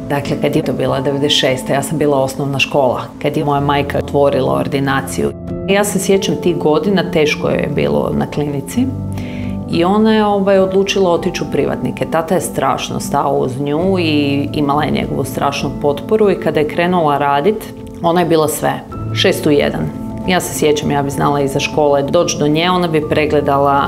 Dakle, kad je to bila 96. ja sam bila osnovna škola, kad je moja majka otvorila ordinaciju. Ja se sjećam tih godina, teško je bilo na klinici i ona je odlučila otići u privatnike. Tata je strašno stao uz nju i imala je njegovu strašnu potporu i kada je krenula raditi, ona je bila sve, 6 u 1. Ja se sjećam, ja bi znala iza škole doći do nje, ona bi pregledala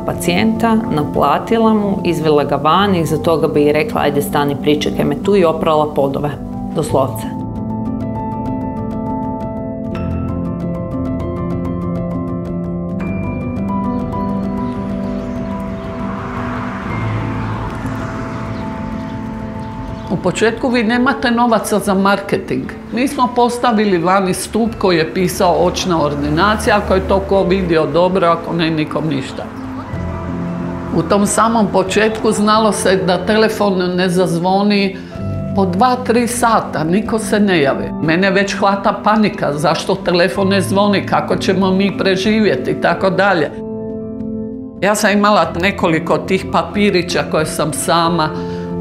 pacijenta, naplatila mu, izvela ga van i iza toga bi rekla ajde stani, pričekaj me tu i oprala podove, doslovce. U početku vi nemate novaca za marketing. Mi smo postavili vani stup koji je pisao očna ordinacija, ako je to ko vidio dobro, ako ne nikom ništa. U tom samom početku znalo se da telefon ne zazvoni po 2-3 sata, niko se ne javi. Mene već hvata panika, zašto telefon ne zvoni, kako ćemo mi preživjeti i tako dalje. Ja sam imala nekoliko tih papirića koje sam sama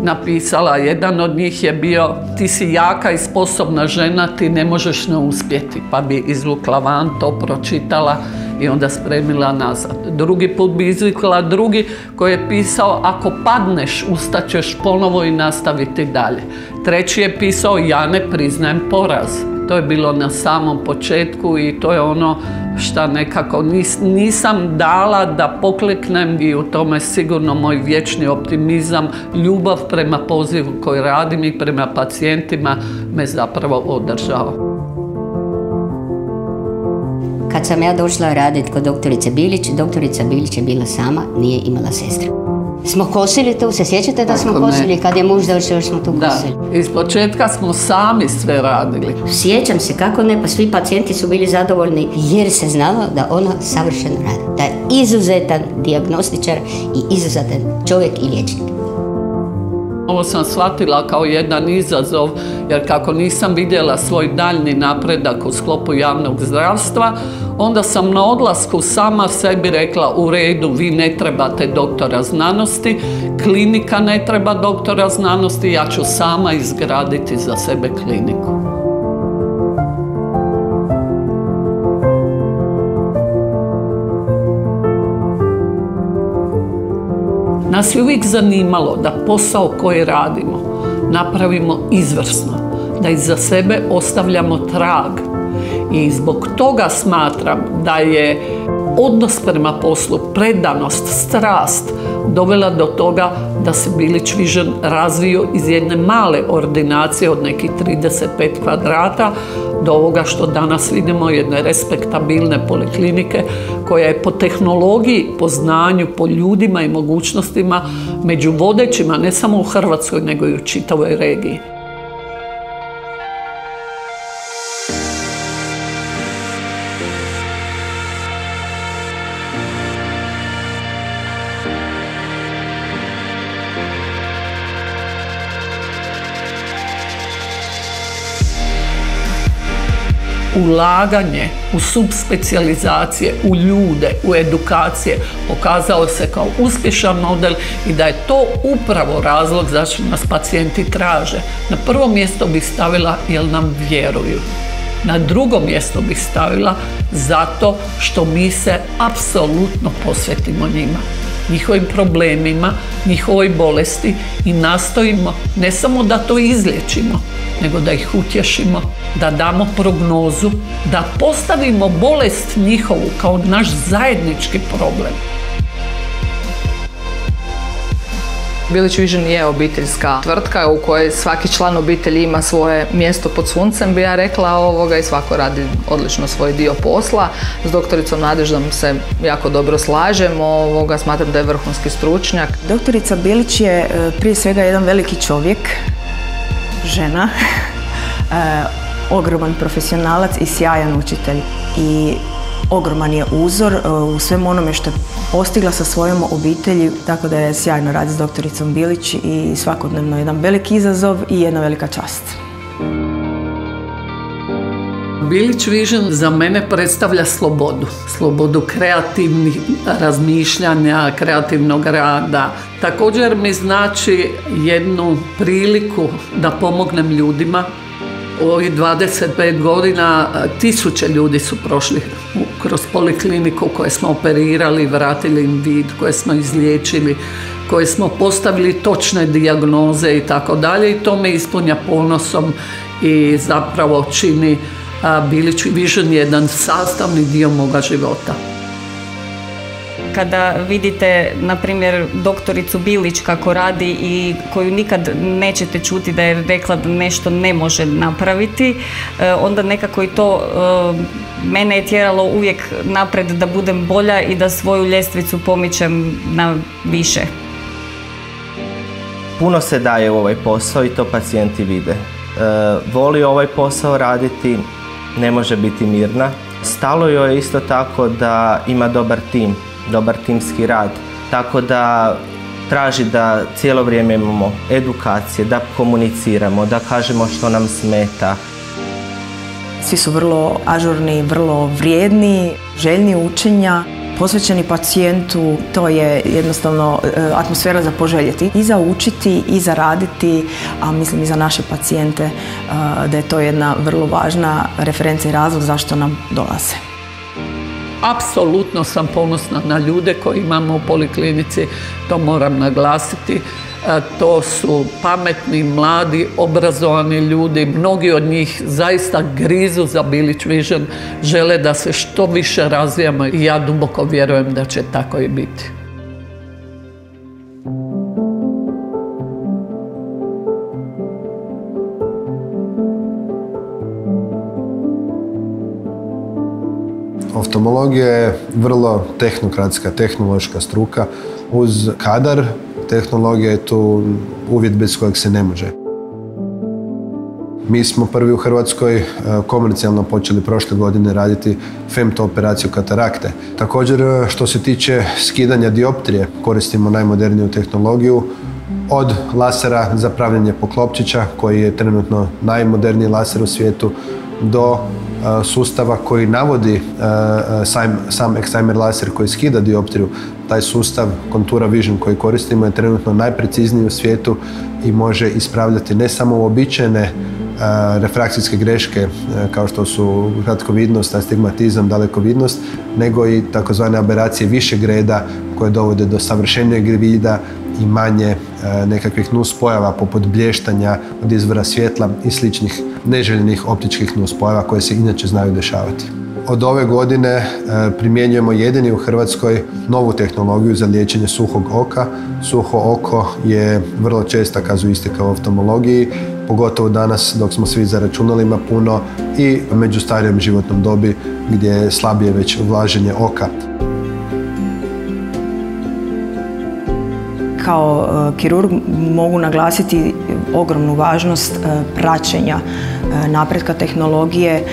napisala. Jedan od njih je bio ti si jaka i sposobna žena, ti ne možeš ne uspjeti, pa bi izvukla van, to pročitala i onda spremila nazad. Drugi put bi izvukla drugi koji je pisao ako padneš ustaćeš ponovo i nastaviti dalje. Treći je pisao ja ne priznajem poraz. To je bilo na samom početku i to je ono što nekako nisam dala da pokleknem i u tome sigurno moj vječni optimizam, ljubav prema pozivu koji radim i prema pacijentima me zapravo održava. Kad sam ja došla raditi kod doktorice Bilić je bila sama, nije imala sestra. Smo kosili tu, se sjećate da smo kosili? Kad je muž došao, još smo tu kosili. Da, iz početka smo sami sve radili. Sjećam se, kako ne, pa svi pacijenti su bili zadovoljni jer se znalo da ona savršeno radi. Da je izuzetan dijagnostičar i izuzetan čovjek i liječnik. Ovo sam shvatila kao jedan izazov, jer kako nisam vidjela svoj daljni napredak u sklopu javnog zdravstva, onda sam na odlasku sama sebi rekla u redu, vi ne trebate doktora znanosti, klinika ne treba doktora znanosti, ja ću sama izgraditi za sebe kliniku. Nas je uvijek zanimalo da posao koji radimo napravimo izvrsno, da iza sebe ostavljamo trag. I zbog toga smatram da je odnos prema poslu, predanost, strast dovela do toga da se Bilić Vision razvio iz jedne male ordinacije od nekih 35 kvadrata do ovoga što danas vidimo, jedne respektabilne poliklinike koja je po tehnologiji, po znanju, po ljudima i mogućnostima među vodećima ne samo u Hrvatskoj nego i u čitavoj regiji. Ulaganje u subspecijalizacije, u ljude, u edukacije pokazao se kao uspješan model i da je to upravo razlog zašto nas pacijenti traže. Na prvo mjesto bih stavila jer nam vjeruju. Na drugo mjesto bih stavila zato što mi se apsolutno posvetimo njima, njihovim problemima, njihovoj bolesti i nastojimo ne samo da to izliječimo, nego da ih utješimo, da damo prognozu, da postavimo bolest njihovu kao naš zajednički problem. Bilić Vision je obiteljska tvrtka u kojoj svaki član obitelji ima svoje mjesto pod suncem, bi ja rekla, i svako radi odlično svoj dio posla. S doktoricom Nadeždom se jako dobro slažem, smatram da je vrhunski stručnjak. Doktorica Bilić je prije svega jedan veliki čovjek, žena, ogroman profesionalac i sjajan učitelj. I ogroman je uzor u svemu onome što je postigla sa svojom obitelji, tako da je sjajno raditi s doktoricom Bilić i svakodnevno jedan veliki izazov i jedna velika čast. Bilić Vision za mene predstavlja slobodu. Slobodu kreativnih razmišljanja, kreativnog rada. Također mi znači jednu priliku da pomognem ljudima. U ovih 25 godina 1000 ljudi su prošli kroz polikliniku koje smo operirali, vratili im vid, koje smo izliječili, koje smo postavili točne dijagnoze i tako dalje. I to me ispunja ponosom i zapravo čini Bilić Vision jedan sastavni dio moga života. Kada vidite, na primjer, doktoricu Bilić kako radi i koju nikad nećete čuti da je rekla da nešto ne može napraviti, onda nekako i to mene je tjeralo uvijek napred da budem bolja i da svoju ljestvicu pomičem na više. Puno se daje u ovaj posao i to pacijenti vide. Voli ovaj posao raditi, ne može biti mirna. Stalo joj je isto tako da ima dobar tim, dobar timski rad, tako da traži da cijelo vrijeme imamo edukacije, da komuniciramo, da kažemo što nam smeta. Svi su vrlo ažurni, vrlo vrijedni, željni učenja, posvećeni pacijentu. To je jednostavno atmosfera za poželjeti i za učiti i za raditi, a mislim i za naše pacijente da je to jedna vrlo važna referenca i razlog zašto nam dolaze. Apsolutno sam ponosna na ljude koje imamo u poliklinici, to moram naglasiti. To su pametni, mladi, obrazovani ljudi. Mnogi od njih zaista grizu za Bilić Vision, žele da se što više razvijamo i ja duboko vjerujem da će tako i biti. Oftalmologija je vrlo tehnokratska, tehnološka struka. Uz kadar, tehnologija je tu uvjet bez kojeg se ne može. Mi smo prvi u Hrvatskoj komercijalno počeli prošle godine raditi femto operaciju katarakte. Također, što se tiče skidanja dioptrije, koristimo najmoderniju tehnologiju, od lasera za pravljenje poklopčića, koji je trenutno najmoderniji laser u svijetu, do sustava koji navodi sam Excimer laser koji skida dioptriju. Taj sustav Contura Vision koji koristimo je trenutno najprecizniji u svijetu i može ispravljati ne samo uobičajene refrakcijske greške kao što su kratkovidnost, astigmatizam, dalekovidnost, nego i takozvane aberacije višeg reda koje dovode do savršenijeg vida i manje nekakvih nuspojava poput blještanja od izvora svjetla i sličnih neželjenih optičkih nuspojava koje se inače znaju dešavati. Od ove godine primjenjujemo jedini u Hrvatskoj novu tehnologiju za liječenje suhog oka. Suho oko je vrlo česta kazuistika u oftalmologiji, pogotovo danas dok smo svi za računalima puno i među starijom životnom dobi gdje je slabije već vlaženje oka. Kao kirurg mogu naglasiti ogromnu važnost praćenja napretka tehnologije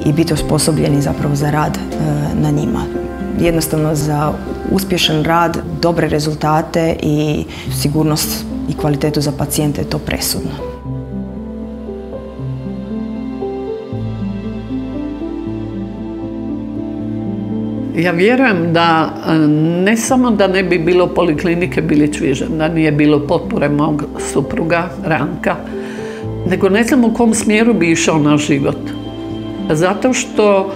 i biti osposobljeni zapravo za rad na njima. Jednostavno za uspješan rad, dobre rezultate i sigurnost i kvalitetu za pacijente je to presudno. Ja vjerujem da ne samo da ne bi bilo poliklinike Bilić Vision, da nije bilo potpore mog supruga Ranka, nego ne znam u kom smjeru bi išao naš život. Zato što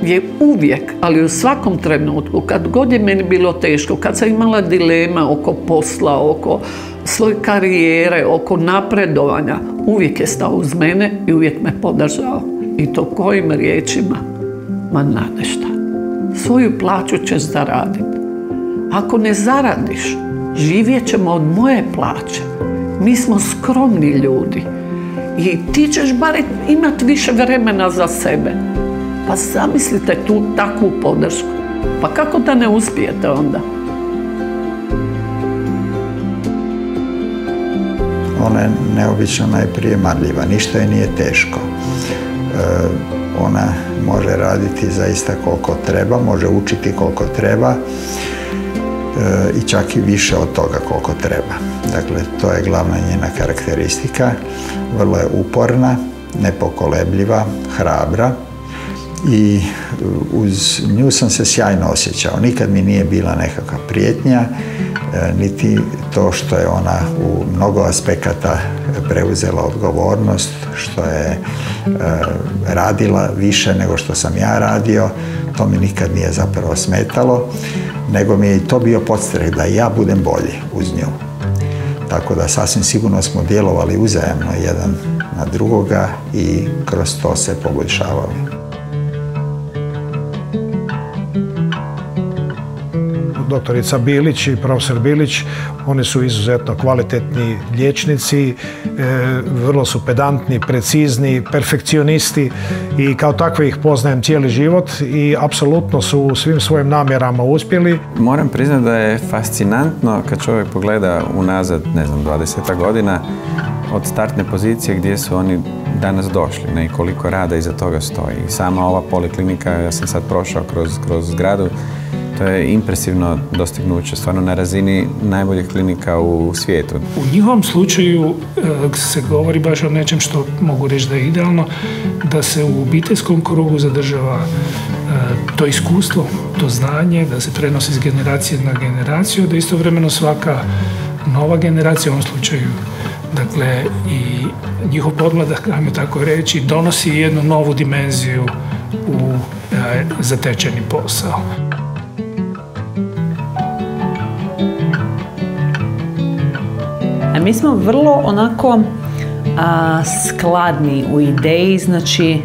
je uvijek, ali u svakom trenutku, kad god je meni bilo teško, kad sam imala dilema oko posla, oko svoje karijere, oko napredovanja, uvijek je stao uz mene i uvijek me podržao. I to kojim riječima? Ma nadešta. Svoju plaću ćeš zaraditi. Ako ne zaradiš, živjet ćemo od moje plaće. Mi smo skromni ljudi i ti ćeš bar imati više vremena za sebe. Pa zamislite tu takvu podršku. Pa kako da ne uspijete onda? Ona je neobično najprije marljiva, ništa joj nije teško. Ona može raditi zaista koliko treba, može učiti koliko treba i čak i više od toga koliko treba. Dakle, to je glavna njena karakteristika. Vrlo je uporna, nepokolebljiva, hrabra i uz nju sam se sjajno osjećao. Nikad mi nije bila nekakva prijetnja, niti to što je ona u mnogo aspekata preuzela odgovornost, što je radila više nego što sam ja radio, to mi nikad nije zapravo smetalo, nego mi je i to bio podstreh da i ja budem bolji uz nju. Tako da sasvim sigurno smo djelovali uzajamno jedan na drugoga i kroz to se poboljšavali. Doktorica Bilić i profesor Bilić, oni su izuzetno kvalitetni liječnici, vrlo su pedantni, precizni, perfekcionisti i kao takve ih poznajem cijeli život i apsolutno su u svim svojim namjerama uspjeli. Moram priznati da je fascinantno kad čovjek pogleda unazad, 20 godina, od startne pozicije gdje su oni danas došli, i koliko rada iza toga stoji. Sama ova poliklinika, ja sam sad prošao kroz zgradu, to je impresivno dostignuće, stvarno na razini najboljih klinika u svijetu. U njihovom slučaju se govori baš o nečem što mogu reći da je idealno, da se u obiteljskom krugu zadržava to iskustvo, to znanje, da se prenosi iz generacije na generaciju, da istovremeno svaka nova generacija, u ovom slučaju, dakle, i njihov podmladak, ajmo tako reći, donosi jednu novu dimenziju u zatečeni posao. Mi smo vrlo onako skladni u ideji, znači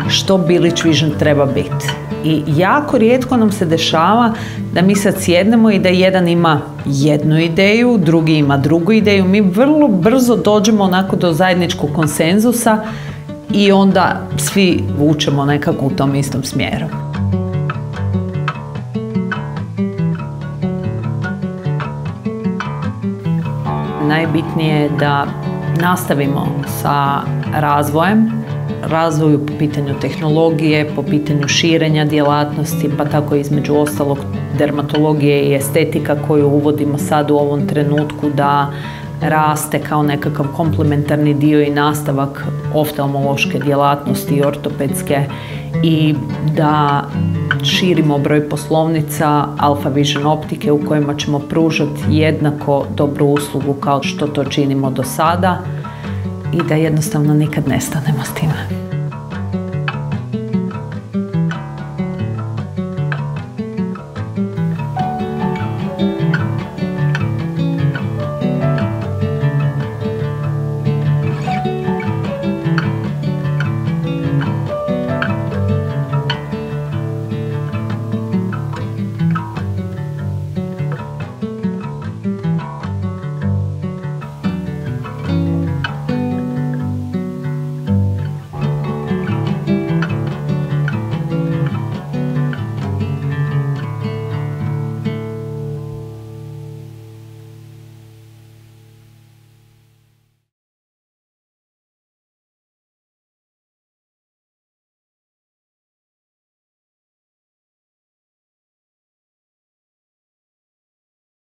što Bilić Vision treba biti. I jako rijetko nam se dešava da mi sad sjednemo i da jedan ima jednu ideju, drugi ima drugu ideju. Mi vrlo brzo dođemo onako do zajedničkog konsenzusa i onda svi vučemo nekako u tom istom smjeru. Najbitnije je da nastavimo sa razvoju po pitanju tehnologije, po pitanju širenja djelatnosti, pa tako između ostalog dermatologije i estetika koju uvodimo sad u ovom trenutku da raste kao nekakav komplementarni dio i nastavak oftalmološke djelatnosti i ortopedske i da širimo broj poslovnica Alfa Vision optike u kojima ćemo pružati jednako dobru uslugu kao što to činimo do sada i da jednostavno nikad ne stanemo s time.